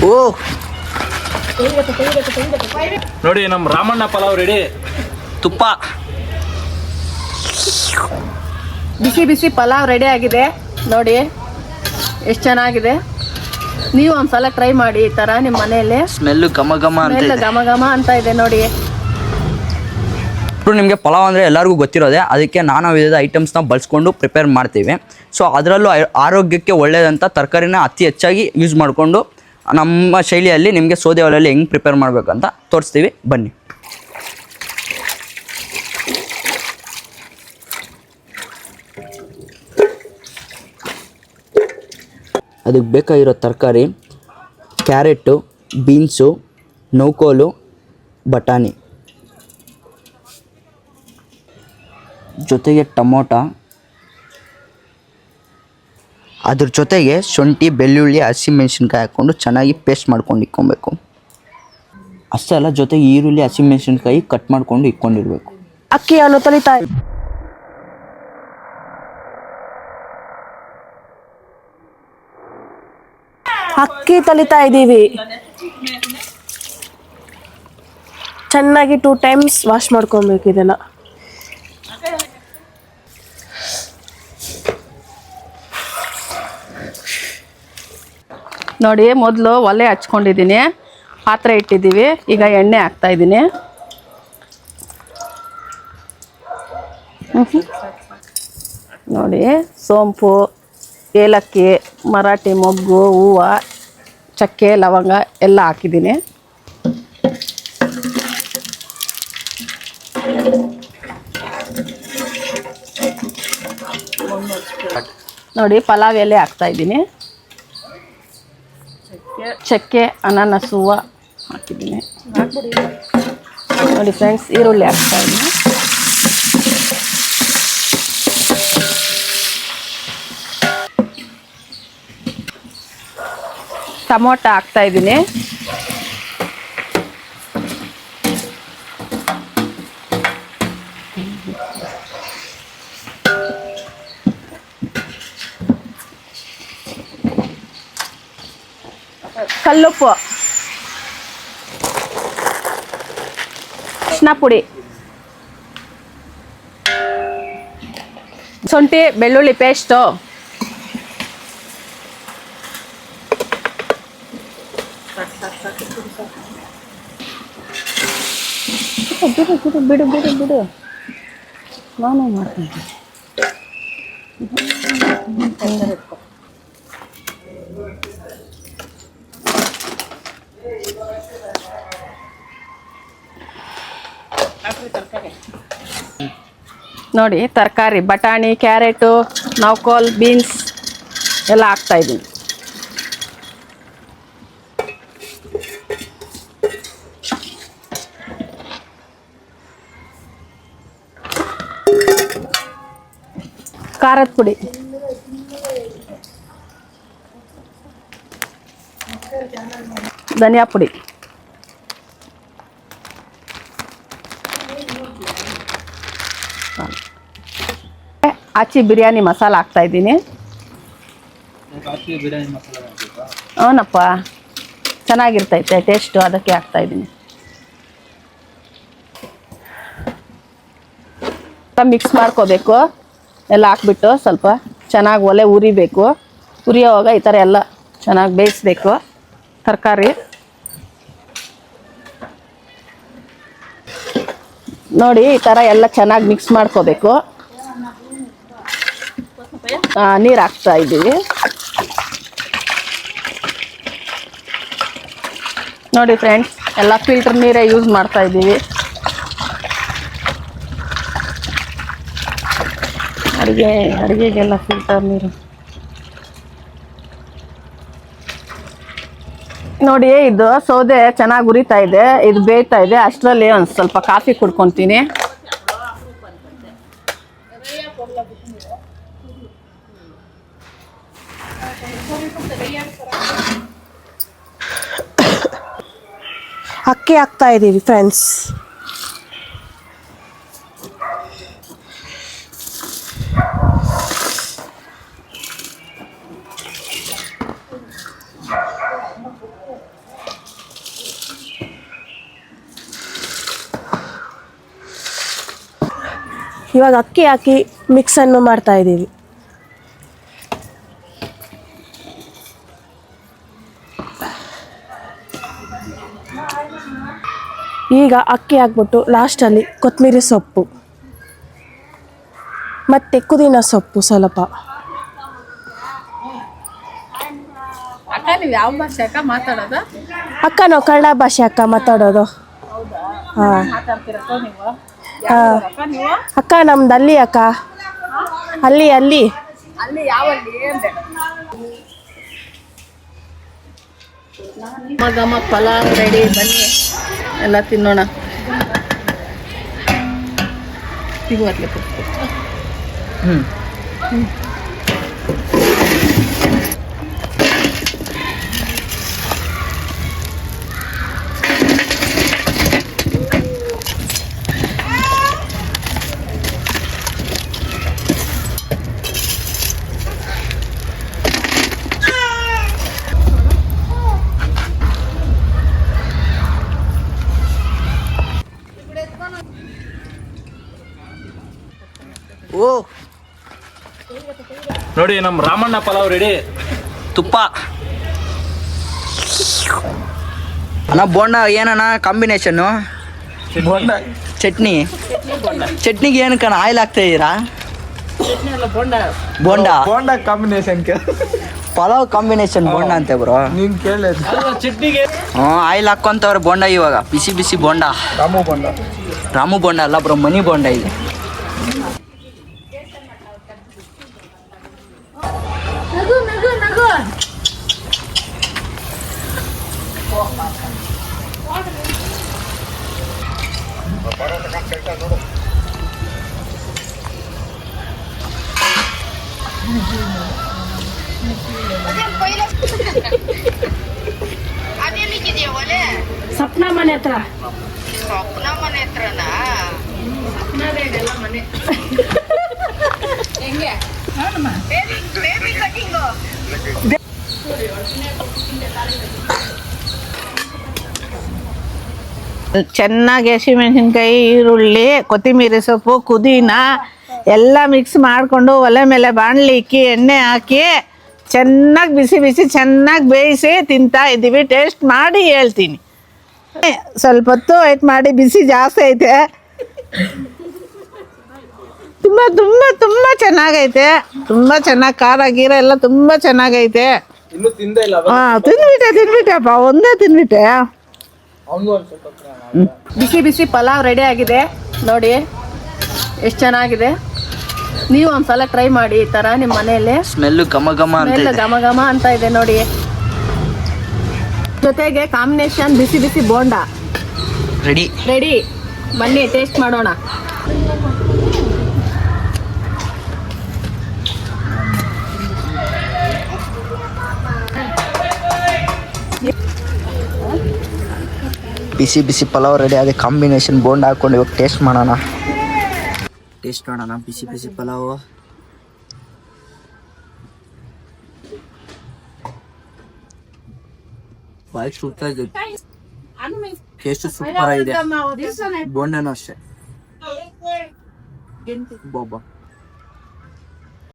ಓ ನೋಡಿ ನಮ್ಮ ರಾಮಣ್ಣ ಪಲಾವ್ ರೆಡಿ. ತುಪ್ಪ ಬಿಸಿ ಬಿಸಿ ಪಲಾವ್ ರೆಡಿ ಆಗಿದೆ ನೋಡಿ, ಎಷ್ಟು ಚೆನ್ನಾಗಿದೆ. ನೀವು ಒಂದ್ಸಲ ಟ್ರೈ ಮಾಡಿ ಈ ಥರ ನಿಮ್ಮ ಮನೆಯಲ್ಲಿ. ಸ್ಮೆಲ್ಲು ಘಮ ಘಮ ಅಂತ ಸ್ಮೆಲ್ ಘಮ ಘಮ ಅಂತ ಇದೆ ನೋಡಿ. ನಿಮಗೆ ಪಲಾವ್ ಅಂದರೆ ಎಲ್ಲರಿಗೂ ಗೊತ್ತಿರೋದೆ, ಅದಕ್ಕೆ ನಾನಾ ವಿಧದ ಐಟಮ್ಸ್ನ ಬಳಸ್ಕೊಂಡು ಪ್ರಿಪೇರ್ ಮಾಡ್ತೀವಿ. ಸೊ ಅದರಲ್ಲೂ ಆರೋಗ್ಯಕ್ಕೆ ಒಳ್ಳೆಯದಂಥ ತರಕಾರಿನ ಅತಿ ಹೆಚ್ಚಾಗಿ ಯೂಸ್ ಮಾಡಿಕೊಂಡು ನಮ್ಮ ಶೈಲಿಯಲ್ಲಿ ನಿಮಗೆ ಸೌದೆ ಒಲೆಯಲ್ಲಿ ಹೆಂಗೆ ಪ್ರಿಪೇರ್ ಮಾಡಬೇಕಂತ ತೋರಿಸ್ತೀವಿ, ಬನ್ನಿ. ಅದಕ್ಕೆ ಬೇಕಾಗಿರೋ ತರಕಾರಿ ಕ್ಯಾರೆಟು, ಬೀನ್ಸು, ನೌಕೋಲು, ಬಟಾಣಿ, ಜೊತೆಗೆ ಟೊಮೊಟೊ, ಅದ್ರ ಜೊತೆಗೆ ಶುಂಠಿ, ಬೆಳ್ಳುಳ್ಳಿ, ಹಸಿಮೆಣಸಿನ್ಕಾಯಿ ಹಾಕ್ಕೊಂಡು ಚೆನ್ನಾಗಿ ಪೇಸ್ಟ್ ಮಾಡ್ಕೊಂಡು ಇಟ್ಕೊಬೇಕು. ಅಷ್ಟೇ ಅಲ್ಲ, ಜೊತೆಗೆ ಈರುಳ್ಳಿ, ಹಸಿಮೆಣಸಿನ್ಕಾಯಿ ಕಟ್ ಮಾಡ್ಕೊಂಡು ಇಟ್ಕೊಂಡಿರ್ಬೇಕು. ಅಕ್ಕಿಯನ್ನು ತೊಳಿತಾ ಅಕ್ಕಿ ತೊಳಿತಾ ಇದ್ದೀವಿ. ಚೆನ್ನಾಗಿ 2 times ವಾಶ್ ಮಾಡ್ಕೊಬೇಕು ಇದನ್ನ. ನೋಡಿ, ಮೊದಲು ಒಲೆ ಹಚ್ಕೊಂಡಿದ್ದೀನಿ, ಪಾತ್ರೆ ಇಟ್ಟಿದ್ದೀವಿ. ಈಗ ಎಣ್ಣೆ ಹಾಕ್ತಾ ಇದ್ದೀನಿ. ನೋಡಿ, ಸೋಂಪು, ಏಲಕ್ಕಿ, ಮರಾಠಿ ಮೊಗ್ಗು, ಹೂವು, ಚಕ್ಕೆ, ಲವಂಗ ಎಲ್ಲ ಹಾಕಿದ್ದೀನಿ. ನೋಡಿ, ಪಲಾವ್ ಎಲೆ ಹಾಕ್ತಾ ಇದ್ದೀನಿ. ಚಕ್ಕೆ, ಅನಾನಸ್ ಹೂವು ಹಾಕಿದ್ದೀನಿ. ನೋಡಿ ಫ್ರೆಂಡ್ಸ್, ಈರುಳ್ಳಿ ಹಾಕ್ತಾ ಇದ್ದೀನಿ. ಟೊಮೊಟೊ ಹಾಕ್ತಾ ಇದ್ದೀನಿ. ಕಲ್ಲುಪ್ಪು, ಅರಿಶಿನ ಪುಡಿ, ಶುಂಠಿ ಬೆಳ್ಳುಳ್ಳಿ ಪೇಸ್ಟು, ಬಿಡು ಬಿಡು ಬಿಡು ಬಿಡು, ನಾನು ಮಾಡ್ತೀನಿ. ನೋಡಿ, ತರಕಾರಿ ಬಟಾಣಿ, ಕ್ಯಾರೆಟು, ನೌಕೋಲ್, ಬೀನ್ಸ್ ಎಲ್ಲ ಹಾಕ್ತಾ ಇದ್ದೀನಿ. ಖಾರದ ಪುಡಿ, ಧನಿಯಾ ಪುಡಿ, ಆಚಿ ಬಿರಿಯಾನಿ ಮಸಾಲ ಹಾಕ್ತಾ ಇದ್ದೀನಿ. ಅವನಪ್ಪ, ಚೆನ್ನಾಗಿರ್ತೈತೆ ಟೇಸ್ಟು, ಅದಕ್ಕೆ ಹಾಕ್ತಾ ಇದ್ದೀನಿ. ಮಿಕ್ಸ್ ಮಾಡ್ಕೋಬೇಕು. ಎಲ್ಲ ಹಾಕ್ಬಿಟ್ಟು ಸ್ವಲ್ಪ ಚೆನ್ನಾಗಿ ಒಲೆ ಉರಿಬೇಕು. ಉರಿಯೋವಾಗ ಈ ಥರ ಎಲ್ಲ ಚೆನ್ನಾಗಿ ಬೇಯಿಸ್ಬೇಕು ತರಕಾರಿ. ನೋಡಿ, ಈ ಥರ ಎಲ್ಲ ಚೆನ್ನಾಗಿ ಮಿಕ್ಸ್ ಮಾಡ್ಕೋಬೇಕು. ನೀರು ಹಾಕ್ತಾ ಇದ್ದೀವಿ. ನೋಡಿ ಫ್ರೆಂಡ್ಸ್, ಎಲ್ಲ ಫಿಲ್ಟರ್ ನೀರೇ ಯೂಸ್ ಮಾಡ್ತಾ ಇದ್ದೀವಿ. ಅಡುಗೆಗೆಲ್ಲ ಫಿಲ್ಟರ್ ನೀರು. ನೋಡಿ, ಇದು ಸೌದೆ ಚೆನ್ನಾಗಿ ಉರಿತಾ ಇದೆ, ಇದು ಬೇಯ್ತಾ ಇದೆ. ಅಷ್ಟರಲ್ಲಿ ಒಂದು ಸ್ವಲ್ಪ ಕಾಫಿ ಕುಡ್ಕೊತೀನಿ. ಅಕ್ಕಿ ಹಾಕ್ತಾ ಇದ್ದೀವಿ ಫ್ರೆಂಡ್ಸ್. ಇವಾಗ ಅಕ್ಕಿ ಹಾಕಿ ಮಿಕ್ಸನ್ನು ಮಾಡ್ತಾ ಇದ್ದೀವಿ. ಈಗ ಅಕ್ಕಿ ಹಾಕ್ಬಿಟ್ಟು ಲಾಸ್ಟಲ್ಲಿ ಕೊತ್ತಂಬರಿ ಸೊಪ್ಪು ಮತ್ತು ಪುದೀನ ಸೊಪ್ಪು ಸ್ವಲ್ಪ. ಅಕ್ಕ ನೀವು ಯಾವ ಭಾಷೆ ಅಕ್ಕ ಮಾತಾಡೋದು? ಅಕ್ಕ ನಾವು ಕನ್ನಡ ಭಾಷೆ ಅಕ್ಕ ಮಾತಾಡೋದು. ಹಾಂ ಅಕ್ಕ ನಮ್ದು ಅಲ್ಲಿ ಅಕ್ಕ, ಅಲ್ಲಿ ಅಲ್ಲಿ ಯಾವಲ್ಲಿ ಅಂದೆ. ಘಮ ಪಲಾವ್ ರೆಡಿ, ಬನ್ನಿ ಎಲ್ಲ ತಿನ್ನೋಣ. ಸಿಗುವತ್ಲೆ ಓ ನೋಡಿ ನಮ್ಮ ರಾಮಣ್ಣ ಪಲಾವ್ ರೆಡಿ. ತುಪ್ಪ ಅಣ್ಣ, ಬೋಂಡ ಏನಣ್ಣ ಕಾಂಬಿನೇಷನ್ನು? ಬೋಂಡ ಚಟ್ನಿ. ಚಟ್ನಿಗೆ ಏನಕ್ಕಣ್ಣ ಆಯಿಲ್ ಹಾಕ್ತಾ ಇದ್ದೀರಾ? ಬೋಂಡ ಬೋಂಡ ಕಾಂಬಿನೇಷನ್ ಪಲಾವ್ ಕಾಂಬಿನೇಷನ್ ಬೋಂಡ ಅಂತೆ ಬ್ರೋ. ನೀನ್ ಕೇಳಿದ್ ಚಟ್ನಿಗೆ ಆಯಿಲ್ ಹಾಕ್ಕೊಂತವ್ರೆ ಬೋಂಡ. ಇವಾಗ ಬಿಸಿ ಬಿಸಿ ಬೋಂಡ. ರಾಮು ಬೋಂಡ. ರಾಮು ಬೋಂಡ ಅಲ್ಲ ಬ್ರೋ, ಮನಿ ಬೋಂಡ ಇದೆ. ಸಪ್ನ ಮನೆ ಹತ್ರ. ಚೆನ್ನಾಗಿ ಹಸಿಮೆಣಸಿನ್ಕಾಯಿ, ಈರುಳ್ಳಿ, ಕೊತ್ತಂಬರಿ ಸೊಪ್ಪು, ಪುದೀನ ಎಲ್ಲ ಮಿಕ್ಸ್ ಮಾಡಿಕೊಂಡು ಒಲೆ ಮೇಲೆ ಬಾಣಲಿ ಇಕ್ಕಿ ಎಣ್ಣೆ ಹಾಕಿ ಚೆನ್ನಾಗಿ ಬಿಸಿ ಬಿಸಿ ಚೆನ್ನಾಗಿ ಬೇಯಿಸಿ ತಿಂತಾ ಇದ್ದೀವಿ. ಟೇಸ್ಟ್ ಮಾಡಿ ಹೇಳ್ತೀನಿ. ಸ್ವಲ್ಪ ಹೊತ್ತು ವೆಯ್ಟ್ ಮಾಡಿ, ಬಿಸಿ ಜಾಸ್ತಿ ಐತೆ. ತುಂಬ ತುಂಬ ತುಂಬ ಚೆನ್ನಾಗೈತೆ. ತುಂಬ ಚೆನ್ನಾಗಿ ಖಾರ ಗೀರ ಎಲ್ಲ ತುಂಬ ಚೆನ್ನಾಗೈತೆ. ಇನ್ನು ತಿಂದೇ ಇಲ್ಲ. ಹಾಂ, ತಿನ್ಬಿಟ್ಟೆಪ್ಪ, ಒಂದೇ ತಿನ್ಬಿಟ್ಟೆ. ಬಿಸಿ ಬಿಸಿ ಪಲಾವ್ ರೆಡಿ ಆಗಿದೆ ನೋಡಿ, ಎಷ್ಟು ಚೆನ್ನಾಗಿದೆ. ನೀವು ಒಂದ್ಸಲ ಟ್ರೈ ಮಾಡಿ ಈ ಥರ ನಿಮ್ಮ ಮನೆಯಲ್ಲಿ. ಸ್ಮೆಲ್ಲು ಘಮ ಘಮ ಅಂತ ಸ್ಮೆಲ್ ಇದೆ. ಘಮ ಘಮ ಅಂತ ಇದೆ ನೋಡಿ. ಜೊತೆಗೆ ಕಾಂಬಿನೇಷನ್ ಬಿಸಿ ಬಿಸಿ ಬೋಂಡ ರೆಡಿ. ರೆಡಿ. ಬನ್ನಿ ಟೇಸ್ಟ್ ಮಾಡೋಣ. ಬಿಸಿ ಬಿಸಿ ಪಲಾವ್ ರೆಡಿ ಆದ ಕಾಂಬಿನೇಷನ್ ಬೋಂಡ ಹಾಕೊಂಡು ಇವಾಗ ಟೇಸ್ಟ್ ಮಾಡೋಣ. ಟೇಸ್ಟ್ ಮಾಡೋಣ ಬಿಸಿ ಬಿಸಿ ಪಲಾವ್. ಬಾಯ್ ಸೂಪರ್ ಇದೆ, ಟೇಸ್ಟ್ ಸೂಪರ್ ಆಗಿದೆ. ಬೋಂಡನೂ ಅಷ್ಟೇ ಬಾಬಾ.